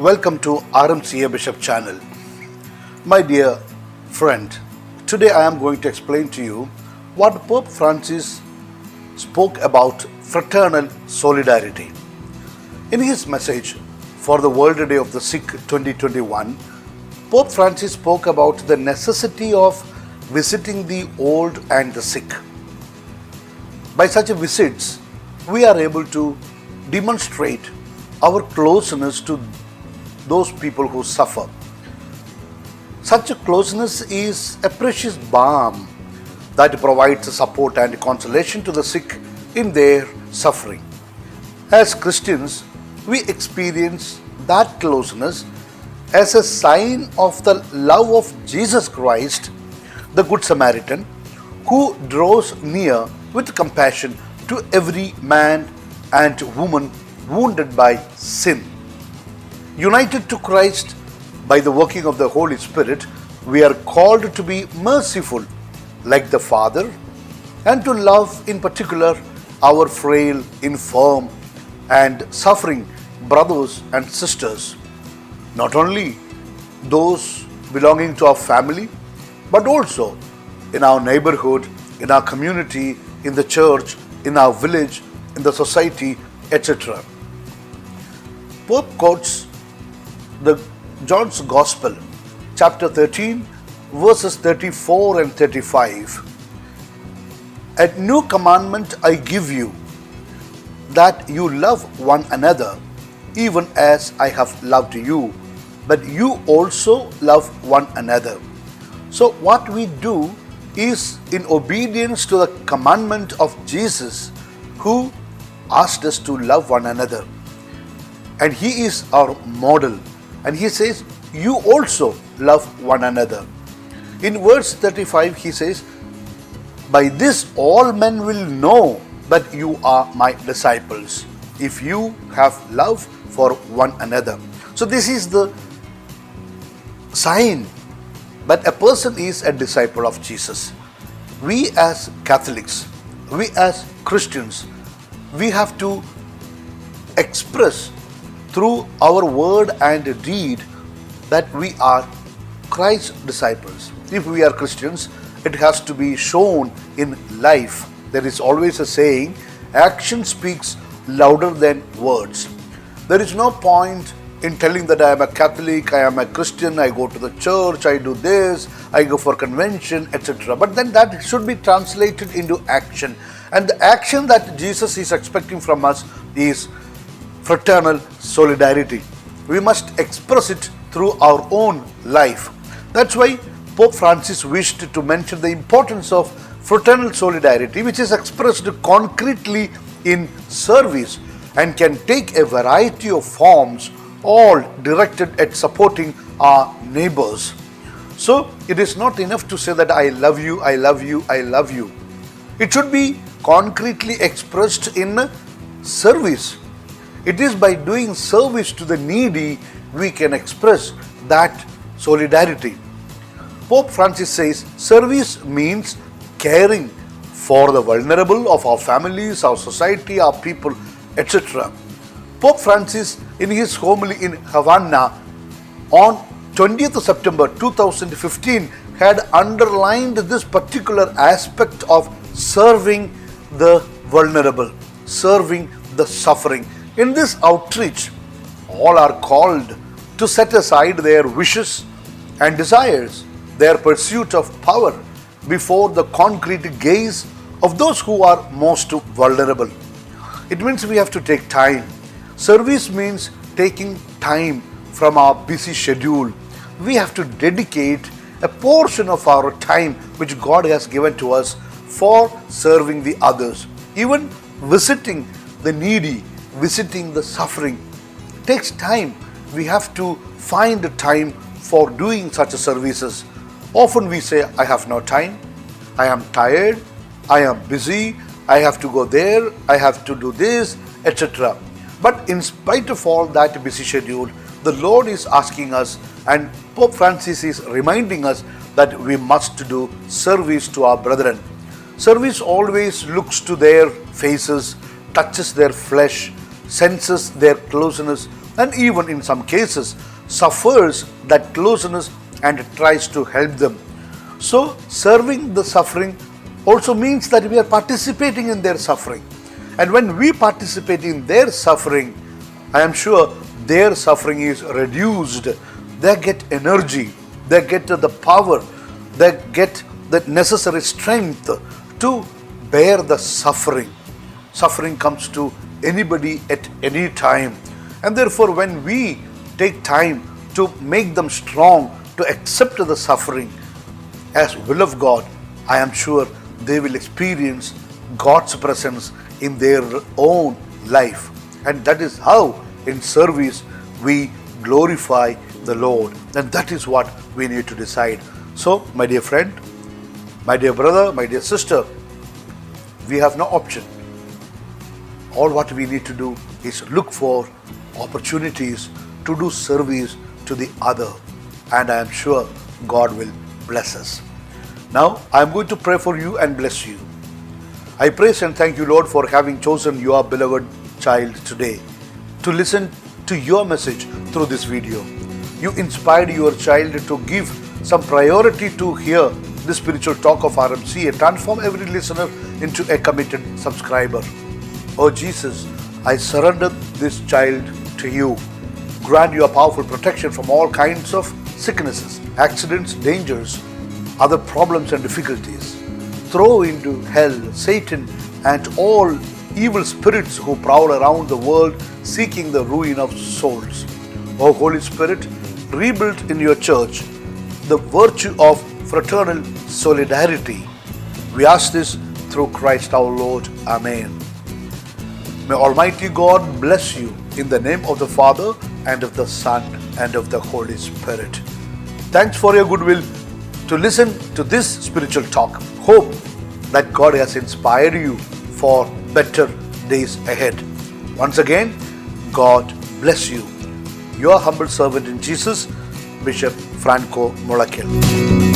Welcome to RMCA Bishop channel. My dear friend, today I am going to explain to you what Pope Francis spoke about fraternal solidarity. In his message for the World Day of the Sick 2021, Pope Francis spoke about the necessity of visiting the old and the sick. By such visits, we are able to demonstrate our closeness to those people who suffer. Such a closeness is a precious balm that provides support and consolation to the sick in their suffering. As Christians, we experience that closeness as a sign of the love of Jesus Christ, the Good Samaritan, who draws near with compassion to every man and woman wounded by sin. United to Christ by the working of the Holy Spirit, we are called to be merciful like the Father and to love in particular our frail, infirm and suffering brothers and sisters. Not only those belonging to our family, but also in our neighborhood, in our community, in the church, in our village, in the society, etc. Pope quotes the John's Gospel, chapter 13, verses 34 and 35. A new commandment I give you, that you love one another, even as I have loved you, but you also love one another. So what we do is in obedience to the commandment of Jesus, who asked us to love one another. And he is our model. And he says, you also love one another. In verse 35, he says, by this all men will know that you are my disciples, if you have love for one another. So this is the sign that a person is a disciple of Jesus. We as Catholics, we as Christians, we have to express through our word and deed that we are Christ's disciples. If we are Christians, it has to be shown in life. There is always a saying, action speaks louder than words. There is no point in telling that I am a Catholic, I am a Christian, I go to the church, I do this, I go for convention, etc. But then that should be translated into action. And the action that Jesus is expecting from us is fraternal solidarity. We must express it through our own life. That's why Pope Francis wished to mention the importance of fraternal solidarity, which is expressed concretely in service and can take a variety of forms, all directed at supporting our neighbors. So it is not enough to say that I love you, I love you, I love you. It should be concretely expressed in service. It is by doing service to the needy we can express that solidarity. Pope Francis says service means caring for the vulnerable of our families, our society, our people, etc. Pope Francis, in his homily in Havana on 20th September 2015, had underlined this particular aspect of serving the vulnerable, serving the suffering. In this outreach, all are called to set aside their wishes and desires, their pursuit of power before the concrete gaze of those who are most vulnerable. It means we have to take time. Service means taking time from our busy schedule. We have to dedicate a portion of our time which God has given to us for serving the others. Even visiting the needy, visiting the suffering takes time. We have to find time for doing such services. Often we say, I have no time, I am tired, I am busy, I have to go there, I have to do this, etc. But in spite of all that busy schedule, the Lord is asking us, and Pope Francis is reminding us that we must do service to our brethren. Service always looks to their faces, touches their flesh, senses their closeness, and even in some cases suffers that closeness and tries to help them. So serving the suffering also means that we are participating in their suffering. And when we participate in their suffering, I am sure their suffering is reduced. They get energy, they get the power, they get the necessary strength to bear the suffering. Suffering comes to anybody at any time. And therefore, when we take time to make them strong, to accept the suffering as will of God, I am sure they will experience God's presence in their own life. And that is how in service we glorify the Lord. And that is what we need to decide. So, my dear friend, my dear brother, my dear sister, we have no option. All what we need to do is look for opportunities to do service to the other. And I am sure God will bless us. Now, I am going to pray for you and bless you. I praise and thank you, Lord, for having chosen your beloved child today to listen to your message through this video. You inspired your child to give some priority to hear the spiritual talk of RMC and transform every listener into a committed subscriber. Oh Jesus, I surrender this child to you. Grant your powerful protection from all kinds of sicknesses, accidents, dangers, other problems and difficulties. Throw into hell Satan and all evil spirits who prowl around the world seeking the ruin of souls. O Holy Spirit, rebuild in your church the virtue of fraternal solidarity. We ask this through Christ our Lord. Amen. May Almighty God bless you in the name of the Father and of the Son and of the Holy Spirit. Thanks for your goodwill to listen to this spiritual talk. Hope that God has inspired you for better days ahead. Once again, God bless you. Your humble servant in Jesus, Bishop Franco Mullakkil.